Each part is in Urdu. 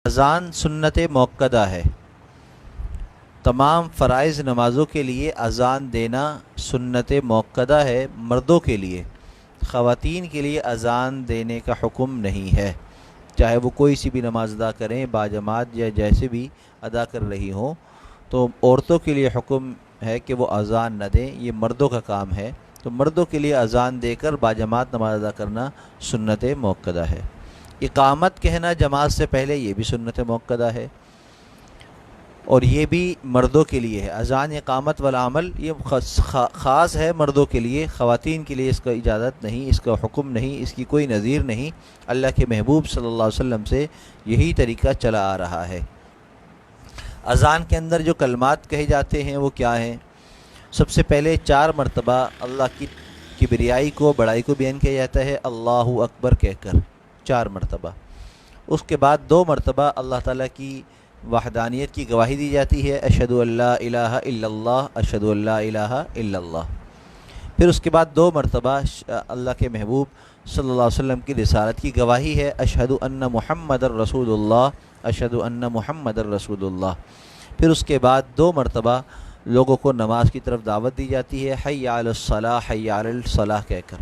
اذان سنت موقدہ ہے۔ تمام فرائض نمازوں کے لیے اذان دینا سنت موقدہ ہے مردوں کے لیے۔ خواتین کے لیے اذان دینے کا حکم نہیں ہے، چاہے وہ کوئی سی بھی نماز ادا کریں باجماعت یا جیسے بھی ادا کر رہی ہوں، تو عورتوں کے لیے حکم ہے کہ وہ اذان نہ دیں، یہ مردوں کا کام ہے۔ تو مردوں کے لیے اذان دے کر باجماعت نماز ادا کرنا سنت موقدہ ہے۔ اقامت کہنا جماعت سے پہلے یہ بھی سنت موقدہ ہے، اور یہ بھی مردوں کے لیے ہے۔ اذان اقامت والا عمل یہ خاص ہے مردوں کے لیے، خواتین کے لیے اس کا اجازت نہیں، اس کا حکم نہیں، اس کی کوئی نظیر نہیں۔ اللہ کے محبوب صلی اللہ علیہ وسلم سے یہی طریقہ چلا آ رہا ہے۔ اذان کے اندر جو کلمات کہے جاتے ہیں وہ کیا ہیں؟ سب سے پہلے 4 مرتبہ اللہ کی کبریائی کو، بڑائی کو بیان کیا جاتا ہے اللہ اکبر کہہ کر 4 مرتبہ۔ اس کے بعد 2 مرتبہ اللہ تعالیٰ کی وحدانیت کی گواہی دی جاتی ہے، اشہد ان لا الہ الا اللہ، اشہد ان لا الہ الا اللہ۔ پھر اس کے بعد 2 مرتبہ اللہ کے محبوب صلی اللہ علیہ وسلم کی رسالت کی گواہی ہے، اشہد ان محمد الرسول اللہ، اشہد ان محمد الرسول اللہ۔ پھر اس کے بعد 2 مرتبہ لوگوں کو نماز کی طرف دعوت دی جاتی ہے، حی علی الصلاح، حی علی الصلاح کہہ کر،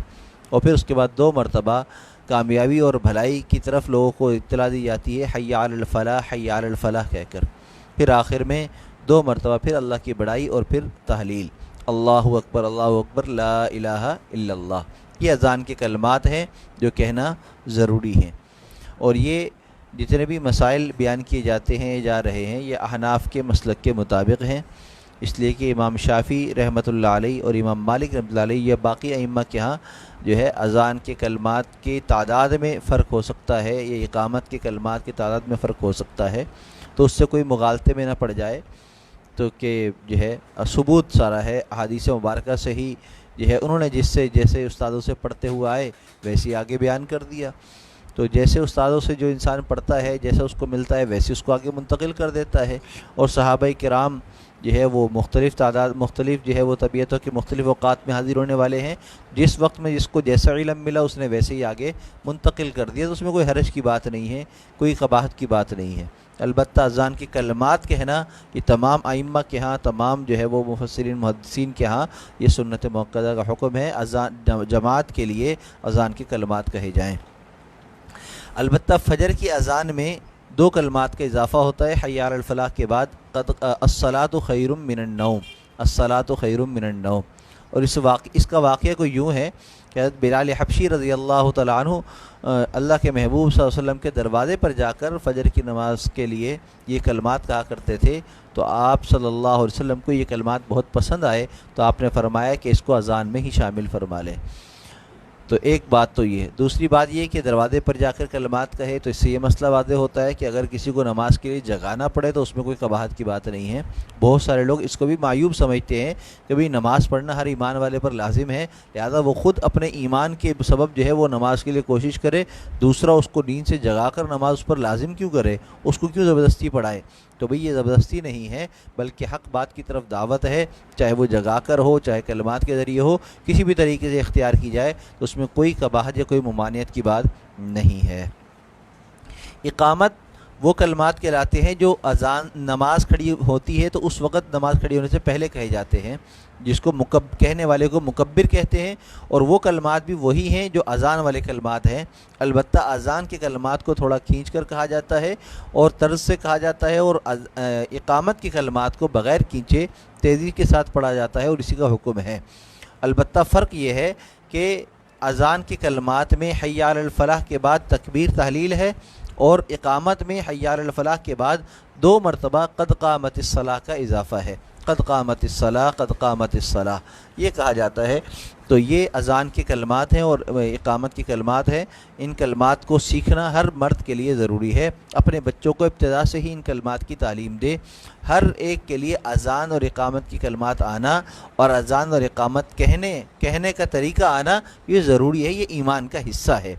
اور پھر اس کے بعد 2 مرتبہ کامیابی اور بھلائی کی طرف لوگوں کو اطلاع دی جاتی ہے، حی علی الفلاح، حی علی الفلاح کہہ کر۔ پھر آخر میں 2 مرتبہ پھر اللہ کی بڑائی اور پھر تحلیل، اللہ اکبر لا الہ الا اللہ۔ یہ اذان کے کلمات ہیں جو کہنا ضروری ہیں، اور یہ جتنے بھی مسائل بیان کیے جاتے ہیں جا رہے ہیں یہ احناف کے مسلک کے مطابق ہیں، اس لیے کہ امام شافعی رحمۃ اللہ علیہ اور امام مالک رحمۃ اللہ علیہ یا باقی ائمہ کے ہاں جو ہے اذان کے کلمات کی تعداد میں فرق ہو سکتا ہے، یا اقامت کے کلمات کی تعداد میں فرق ہو سکتا ہے، تو اس سے کوئی مغالطے میں نہ پڑ جائے، تو کہ جو ہے ثبوت سارا ہے احادیث مبارکہ سے ہی جو ہے انہوں نے جیسے استادوں سے پڑھتے ہوئے آئے ویسے آگے بیان کر دیا، تو جیسے استادوں سے جو انسان پڑھتا ہے جیسا اس کو ملتا ہے ویسے اس کو آگے منتقل کر دیتا ہے۔ اور صحابہ کرام جو ہے وہ مختلف جو ہے وہ طبیعتوں کے مختلف اوقات میں حاضر ہونے والے ہیں، جس وقت میں جس کو جیسا علم ملا اس نے ویسے ہی آگے منتقل کر دیا، تو اس میں کوئی حرج کی بات نہیں ہے، کوئی قباحت کی بات نہیں ہے۔ البتہ اذان کی کلمات کہنا یہ تمام ائمہ کے ہاں، تمام جو ہے وہ مفسرین محدثین کے ہاں یہ سنت موقدہ کا حکم ہے، اذان جماعت کے لیے اذان کی کلمات کہے جائیں۔ البتہ فجر کی اذان میں 2 کلمات کا اضافہ ہوتا ہے، حی علی الفلاح کے بعد الصلاۃ خیر من النوم، الصلاۃ خیر من النوم۔ اور اس کا واقعہ کوئی یوں ہے کہ حضرت بلال حبشی رضی اللہ تعالیٰ عنہ اللہ کے محبوب صلی اللہ علیہ وسلم کے دروازے پر جا کر فجر کی نماز کے لیے یہ کلمات کہا کرتے تھے، تو آپ صلی اللہ علیہ وسلم کو یہ کلمات بہت پسند آئے، تو آپ نے فرمایا کہ اس کو اذان میں ہی شامل فرما لیں۔ تو ایک بات تو یہ ہے، دوسری بات یہ کہ دروازے پر جا کر کلمات کہے تو اس سے یہ مسئلہ واضح ہوتا ہے کہ اگر کسی کو نماز کے لیے جگانا پڑے تو اس میں کوئی قباحت کی بات نہیں ہے۔ بہت سارے لوگ اس کو بھی معیوب سمجھتے ہیں کہ بھئی نماز پڑھنا ہر ایمان والے پر لازم ہے، لہذا وہ خود اپنے ایمان کے سبب جو ہے وہ نماز کے لیے کوشش کرے، دوسرا اس کو نیند سے جگا کر نماز اس پر لازم کیوں کرے، اس کو کیوں زبردستی پڑھائے۔ تو بھئی یہ زبردستی نہیں ہے، بلکہ حق بات کی طرف دعوت ہے، چاہے وہ جگا کر ہو چاہے کلمات کے ذریعے ہو، کسی بھی طریقے سے اختیار کی جائے تو اس میں کوئی قباحت یا کوئی ممانعت کی بات نہیں ہے۔ اقامت وہ کلمات کہلاتے ہیں جو اذان نماز کھڑی ہوتی ہے تو اس وقت نماز کھڑی ہونے سے پہلے کہے جاتے ہیں، جس کو کہنے والے کو مکبر کہتے ہیں، اور وہ کلمات بھی وہی ہیں جو اذان والے کلمات ہیں۔ البتہ اذان کے کلمات کو تھوڑا کھینچ کر کہا جاتا ہے اور طرز سے کہا جاتا ہے، اور اقامت کے کلمات کو بغیر کھینچے تیزی کے ساتھ پڑھا جاتا ہے، اور اسی کا حکم ہے۔ البتہ فرق یہ ہے کہ اذان کے کلمات میں حی علی الفلاح کے بعد تکبیر تحلیل ہے، اور اقامت میں حی علی الفلاح کے بعد 2 مرتبہ قد قامت الصلاح کا اضافہ ہے، قد قامت الصلاح، قد قامت الصلاح یہ کہا جاتا ہے۔ تو یہ اذان کے کلمات ہیں اور اقامت کی کلمات ہیں، ان کلمات کو سیکھنا ہر مرد کے لیے ضروری ہے، اپنے بچوں کو ابتدا سے ہی ان کلمات کی تعلیم دے۔ ہر ایک کے لیے اذان اور اقامت کی کلمات آنا اور اذان اور اقامت کہنے کا طریقہ آنا یہ ضروری ہے، یہ ایمان کا حصہ ہے۔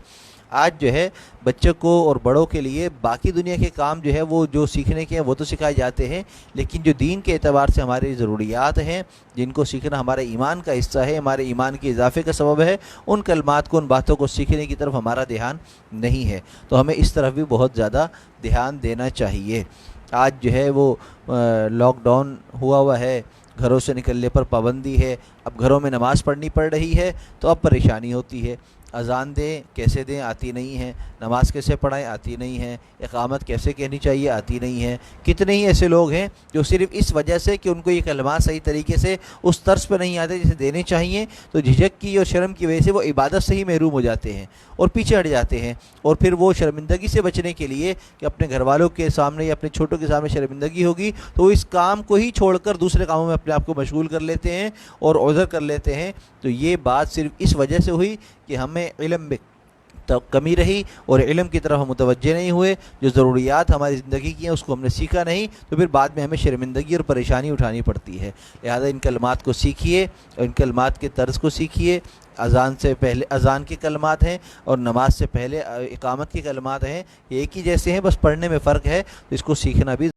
آج جو ہے بچوں کو اور بڑوں کے لیے باقی دنیا کے کام جو ہے وہ جو سیکھنے کے ہیں وہ تو سکھائے جاتے ہیں، لیکن جو دین کے اعتبار سے ہماری ضروریات ہیں، جن کو سیکھنا ہمارے ایمان کا حصہ ہے، ہمارے ایمان کے اضافے کا سبب ہے، ان کلمات کو، ان باتوں کو سیکھنے کی طرف ہمارا دھیان نہیں ہے۔ تو ہمیں اس طرف بھی بہت زیادہ دھیان دینا چاہیے۔ آج جو ہے وہ لاک ڈاؤن ہوا ہے، گھروں سے نکلنے پر پابندی ہے، اب گھروں میں نماز پڑھنی پڑ رہی ہے تو اب پریشانی ہوتی ہے۔ اذان دیں کیسے دیں آتی نہیں ہے، نماز کیسے پڑھائیں آتی نہیں ہے، اقامت کیسے کہنی چاہیے آتی نہیں ہے۔ کتنے ہی ایسے لوگ ہیں جو صرف اس وجہ سے کہ ان کو یہ کلمات صحیح طریقے سے اس طرز پہ نہیں آتے جسے دینے چاہیے، تو جھجک کی اور شرم کی وجہ سے وہ عبادت سے ہی محروم ہو جاتے ہیں اور پیچھے ہٹ جاتے ہیں، اور پھر وہ شرمندگی سے بچنے کے لیے کہ اپنے گھر والوں کے سامنے یا اپنے چھوٹوں کے سامنے شرمندگی ہوگی، تو وہ اس کام کو ہی چھوڑ کر دوسرے کاموں میں اپنے آپ کو مشغول کر لیتے ہیں اور عذر کر لیتے ہیں۔ تو یہ بات صرف اس وجہ سے ہوئی کہ ہمیں علم میں کمی رہی اور علم کی طرف ہم متوجہ نہیں ہوئے، جو ضروریات ہماری زندگی کی ہیں اس کو ہم نے سیکھا نہیں، تو پھر بعد میں ہمیں شرمندگی اور پریشانی اٹھانی پڑتی ہے۔ لہذا ان کلمات کو سیکھیے اور ان کلمات کے طرز کو سیکھیے۔ اذان سے پہلے اذان کے کلمات ہیں اور نماز سے پہلے اقامت کے کلمات ہیں، یہ ایک ہی جیسے ہیں، بس پڑھنے میں فرق ہے، تو اس کو سیکھنا بھی